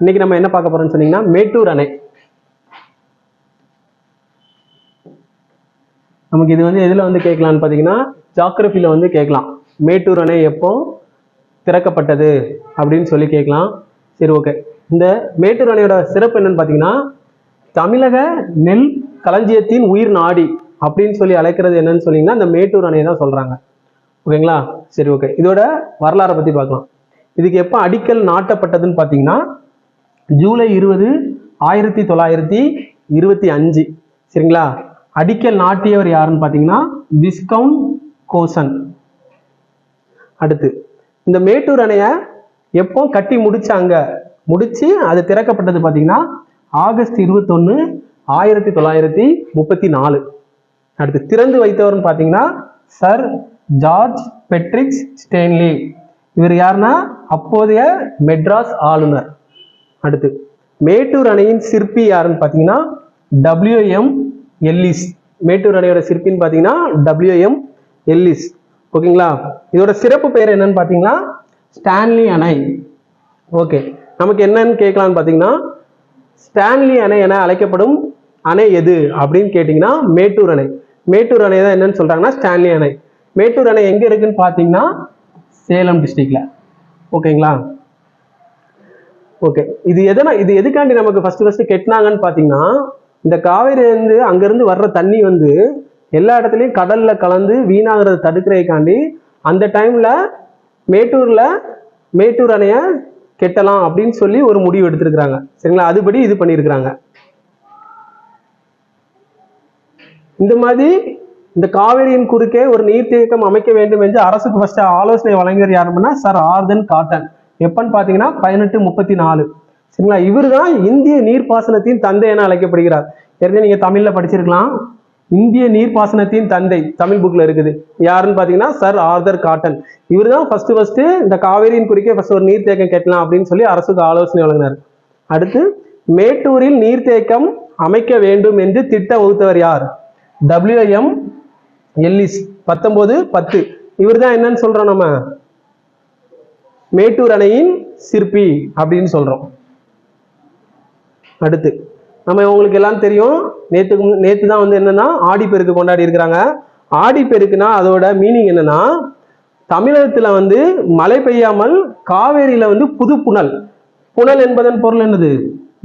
இன்னைக்கு நம்ம என்ன பார்க்க போறோம்னு சொன்னீங்கன்னா மேட்டூர் அணை. நமக்கு இது வந்து எதுல வந்து கேட்கலாம்னு பாத்தீங்கன்னா ஜியோகிராஃபில வந்து கேட்கலாம். மேட்டூர் அணை எப்போ திறக்கப்பட்டது அப்படின்னு சொல்லி கேட்கலாம். சரி, ஓகே. இந்த மேட்டூர் அணையோட சிறப்பு என்னன்னு பாத்தீங்கன்னா தமிழக நெல் களஞ்சியத்தின் உயிர் நாடி அப்படின்னு சொல்லி அழைக்கிறது என்னன்னு சொன்னீங்கன்னா இந்த மேட்டூர் அணையை தான் சொல்றாங்க. ஓகேங்களா? சரி, ஓகே. இதோட வரலாறை பத்தி பார்க்கலாம். இதுக்கு எப்போ அடிக்கல் நாட்டப்பட்டதுன்னு பாத்தீங்கன்னா ஜூலை 20, 1925. சரிங்களா? அடிக்கல் நாட்டியவர் யாருன்னு பாத்தீங்கன்னா விஸ்கவுண்ட் கோசன். அடுத்து இந்த மேட்டூர் அணைய எப்போ கட்டி முடிச்சு அது திறக்கப்பட்டது பாத்தீங்கன்னா ஆகஸ்ட் 21, 1934. அடுத்து திறந்து வைத்தவர்னு பாத்தீங்கன்னா சர் ஜார்ஜ் பெட்ரிக் ஸ்டேன்லி. இவர் யாருன்னா அப்போதைய மெட்ராஸ் ஆளுநர். அடுத்து மேட்டூர் அணையின் சிற்பி யாருன்னு பாத்தீங்கன்னா WM எல்லிஸ். மேட்டூர் அணையோட சிற்பின்னு பாத்தீங்கன்னா WM எல்லிஸ். ஓகேங்களா? இதோட சிறப்பு பெயர் என்னன்னு பாத்தீங்கன்னா ஸ்டான்லி அணை. ஓகே, நமக்கு என்னன்னு கேட்கலான்னு பாத்தீங்கன்னா ஸ்டான்லி அணை என அழைக்கப்படும் அணை எது அப்படின்னு கேட்டீங்கன்னா மேட்டூர் அணை. மேட்டூர் அணை தான் என்னன்னு சொல்றாங்கன்னா ஸ்டான்லி அணை. மேட்டூர் அணை எங்க இருக்குன்னு பாத்தீங்கன்னா சேலம் டிஸ்ட்ரிக்ட்ல. ஓகேங்களா? ஓகே, இது எதுக்காண்டி நமக்கு ஃபர்ஸ்ட் கெட்டினாங்கன்னு பாத்தீங்கன்னா இந்த காவேரி வந்து அங்கிருந்து வர்ற தண்ணி வந்து எல்லா இடத்துலயும் கடல்ல கலந்து வீணாகிறத தடுக்கிறதுக்காண்டி அந்த டைம்ல மேட்டூர் அணைய கெட்டலாம் அப்படின்னு சொல்லி ஒரு முடிவு எடுத்திருக்கிறாங்க. சரிங்களா? அதுபடி இது பண்ணியிருக்கிறாங்க. இந்த மாதிரி இந்த காவேரியின் குறுக்கே ஒரு நீர்த்தேக்கம் அமைக்க வேண்டும் என்று அரசுக்கு ஃபர்ஸ்ட் ஆலோசனை வழங்கியவர் யாருன்னா சர் ஆர்தர் காட்டன். எப்பன்னு பாத்தீங்கன்னா 1834. சரிங்களா? இவர் தான் இந்திய நீர்ப்பாசனத்தின் தந்தை என அழைக்கப்படுகிறார். ஏற்கனவே நீங்க தமிழ்ல படிச்சிருக்கலாம். இந்திய நீர்ப்பாசனத்தின் தந்தை தமிழ் புக்ல இருக்குது. யாருன்னு பாத்தீங்கன்னா சர் ஆர்தர் காட்டன். இவர் தான் ஃபர்ஸ்ட் இந்த காவேரியின் குறுக்கே ஃபர்ஸ்ட் ஒரு நீர்த்தேக்கம் கட்டலாம் அப்படின்னு சொல்லி அரசுக்கு ஆலோசனை வழங்கினார். அடுத்து மேட்டூரில் நீர்த்தேக்கம் அமைக்க வேண்டும் என்று திட்டம் வகுத்தவர் யார்? WM Ellis. 1910. இவர் தான் என்னன்னு சொல்றோம், நம்ம மேட்டூர் அணையின் சிற்பி அப்படின்னு சொல்றோம். அடுத்து நம்ம உங்களுக்கு எல்லாம் தெரியும், நேத்து தான் வந்து என்னன்னா ஆடிப்பெருக்கு கொண்டாடி இருக்கிறாங்க. ஆடிப்பெருக்குன்னா அதோட மீனிங் என்னன்னா தமிழகத்துல வந்து மழை பெய்யாமல் காவேரியில வந்து புது புனல் என்பதன் பொருள் என்னது?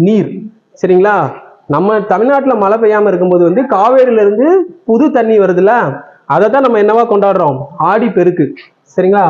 நீர். சரிங்களா? நம்ம தமிழ்நாட்டுல மழை பெய்யாம இருக்கும்போது வந்து காவேரியில இருந்து புது தண்ணி வருதுல்ல, அதை தான் நம்ம என்னவா கொண்டாடுறோம்? ஆடிப்பெருக்கு. சரிங்களா?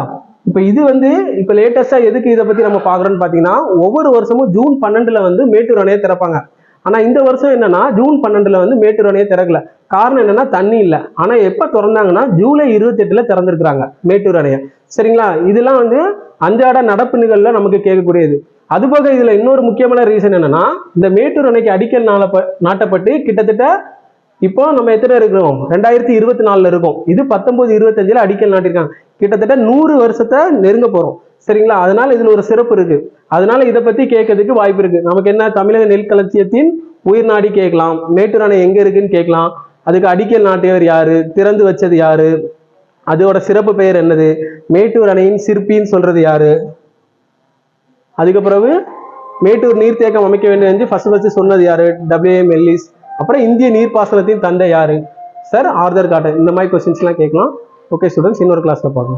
இது வந்து இப்ப லேட்டஸ்டா எதுக்கு இதை பத்தி நம்ம பாக்குறோம்னு பாத்தீங்கன்னா ஒவ்வொரு வருஷமும் ஜூன் 12 வந்து மேட்டூர் அணையை திறப்பாங்க. ஆனா இந்த வருஷம் என்னன்னா ஜூன் 12 வந்து மேட்டூர் அணையை திறக்கல. காரணம் என்னன்னா தண்ணி இல்ல. ஆனா எப்ப திறந்தாங்கன்னா ஜூலை 28 திறந்திருக்கிறாங்க மேட்டூர் அணையை. சரிங்களா? இதெல்லாம் வந்து அன்றாட நடப்பு நிகழ்ல நமக்கு கேட்கக்கூடியது. அதுபோக இதுல இன்னொரு முக்கியமான ரீசன் என்னன்னா இந்த மேட்டூர் அணைக்கு அடிக்கல் நாட்டப்பட்டு கிட்டத்தட்ட இப்போ நம்ம எத்தனை இருக்கிறோம்? 2024 இருக்கோம். இது 1925 அடிக்கல் நாட்டிருக்காங்க. கிட்டத்தட்ட 100 வருஷத்தை நெருங்க போறோம். சரிங்களா? அதனால இதுல ஒரு சிறப்பு இருக்கு. அதனால இதை பத்தி கேட்கறதுக்கு வாய்ப்பு இருக்கு. நமக்கு என்ன, தமிழக நெல் களஞ்சியத்தின் உயிர் நாடி கேட்கலாம், மேட்டூர் அணை எங்க இருக்குன்னு கேட்கலாம், அதுக்கு அடிக்கல் நாட்டியவர் யாரு, திறந்து வச்சது யாரு, அதோட சிறப்பு பெயர் என்னது, மேட்டூர் அணையின் சிற்பின்னு சொல்றது யாரு, அதுக்கு பிறகு மேட்டூர் நீர்த்தேக்கம் அமைக்க வேண்டும் என்று ஃபர்ஸ்ட் சொன்னது யாரு? WM Ellis. அப்புறம் இந்திய நீர்ப்பாசனத்தின் தந்தை யாரு? Sir Arthur Cotton. இந்த மாதிரி கொஸ்டின்ஸ் எல்லாம் கேட்கலாம். ஓகே ஸ்டூடெண்ட்ஸ், இன்னொரு கிளாஸ்ல பார்க்கலாம்.